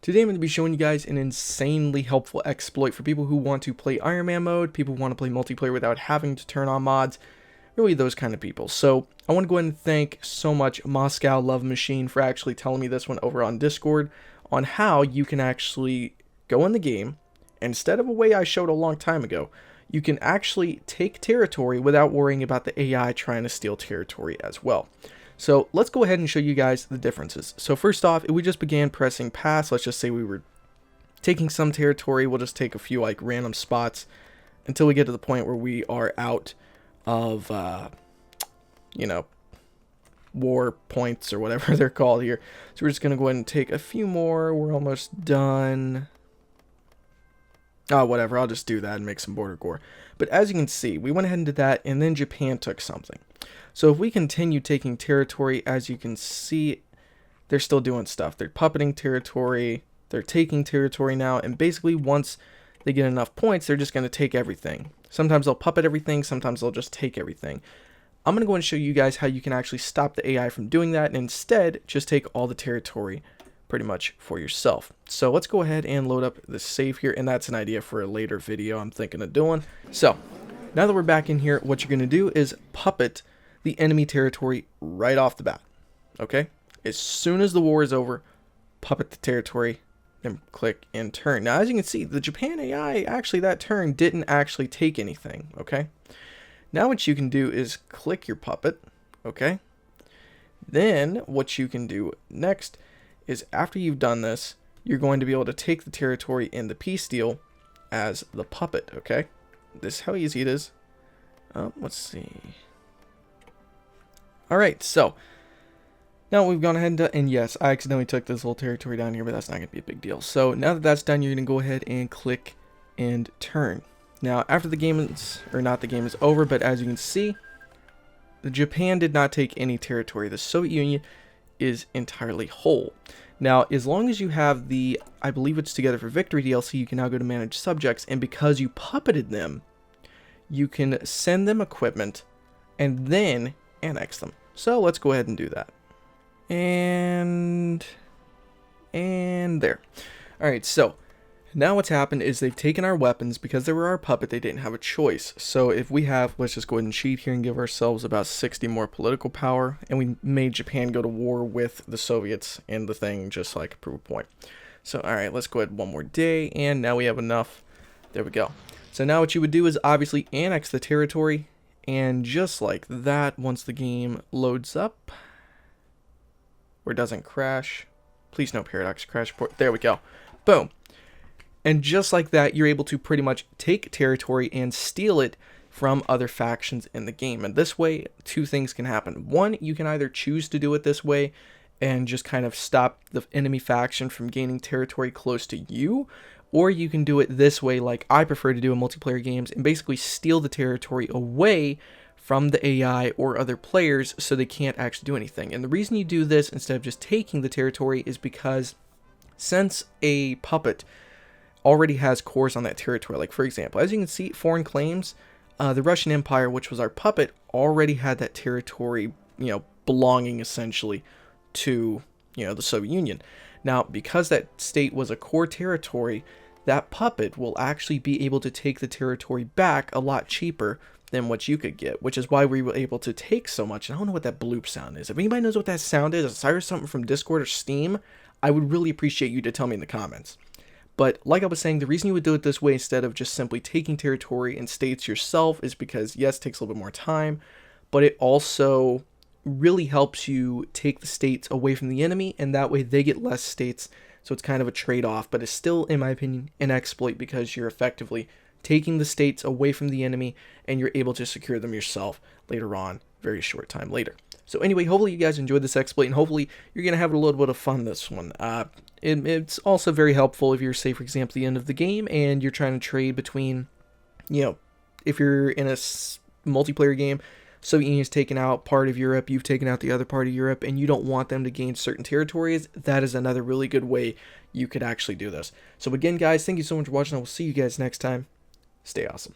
Today I'm going to be showing you guys an insanely helpful exploit for people who want to play Ironman mode, people who want to play multiplayer without having to turn on mods, really those kind of people. So I want to go ahead and thank so much Moscow Love Machine for actually telling me this one over on Discord on how you can actually go in the game, and instead of a way I showed a long time ago, you can actually take territory without worrying about the AI trying to steal territory as well. So let's go ahead and show you guys the differences. So first off, if we just began pressing pass, let's just say we were taking some territory, we'll just take a few like random spots until we get to the point where we are out of, war points or whatever they're called here. So we're just going to go ahead and take a few more. We're almost done. Oh, whatever, I'll just do that and make some border gore. But as you can see, we went ahead and did that, and then Japan took something. So if we continue taking territory, as you can see, they're still doing stuff. They're puppeting territory, they're taking territory now, and basically once they get enough points, they're just going to take everything. Sometimes they'll puppet everything, sometimes they'll just take everything. I'm going to go and show you guys how you can actually stop the AI from doing that, and instead just take all the territory pretty much for yourself. So let's go ahead and load up the save here, and that's an idea for a later video I'm thinking of doing. So now that we're back in here, what you're going to do is puppet the enemy territory right off the bat. Okay, as soon as the war is over, puppet the territory, then click and turn. Now as you can see, the Japan AI actually that turn didn't actually take anything. Okay, now what you can do is click your puppet. Okay, then what you can do next is after you've done this, you're going to be able to take the territory in the peace deal as the puppet. Okay, this is how easy it is. Let's see. Alright, so now we've gone ahead and yes, I accidentally took this little territory down here, but that's not going to be a big deal. So now that that's done, you're going to go ahead and click and turn. Now after the game is, or not the game is over, but as you can see, the Japan did not take any territory. The Soviet Union is entirely whole. Now as long as you have the, I believe it's Together for Victory DLC, you can now go to manage subjects, and because you puppeted them, you can send them equipment and then annex them. So let's go ahead and do that. And there. Alright, so now what's happened is they've taken our weapons. Because they were our puppet, they didn't have a choice. So if we have, let's just go ahead and cheat here and give ourselves about 60 more political power, and we made Japan go to war with the Soviets and the thing just like a proof of point. So alright, let's go ahead one more day, and now we have enough. There we go. So now what you would do is obviously annex the territory, and just like that, once the game loads up, or doesn't crash, please no paradox crash report, there we go, boom. And just like that, you're able to pretty much take territory and steal it from other factions in the game. And this way, two things can happen. One, you can either choose to do it this way and just kind of stop the enemy faction from gaining territory close to you, or you can do it this way like I prefer to do in multiplayer games and basically steal the territory away from the AI or other players so they can't actually do anything. And the reason you do this instead of just taking the territory is because since a puppet already has cores on that territory, like for example, as you can see, foreign claims, the Russian Empire, which was our puppet, already had that territory, belonging essentially to, the Soviet Union. Now, because that state was a core territory, that puppet will actually be able to take the territory back a lot cheaper than what you could get, which is why we were able to take so much. And I don't know what that bloop sound is. If anybody knows what that sound is, if I heard something from Discord or Steam, I would really appreciate you to tell me in the comments. But like I was saying, the reason you would do it this way instead of just simply taking territory and states yourself is because, yes, it takes a little bit more time, but it also really helps you take the states away from the enemy, and that way they get less states. So it's kind of a trade-off, but it's still, in my opinion, an exploit because you're effectively taking the states away from the enemy and you're able to secure them yourself later on, very short time later. So anyway, hopefully you guys enjoyed this exploit, and hopefully you're going to have a little bit of fun this one. It's also very helpful if you're, say, for example, at the end of the game and you're trying to trade between, if you're in a multiplayer game, Soviet Union's taken out part of Europe, you've taken out the other part of Europe, and you don't want them to gain certain territories, that is another really good way you could actually do this. So again, guys, thank you so much for watching. I will see you guys next time. Stay awesome.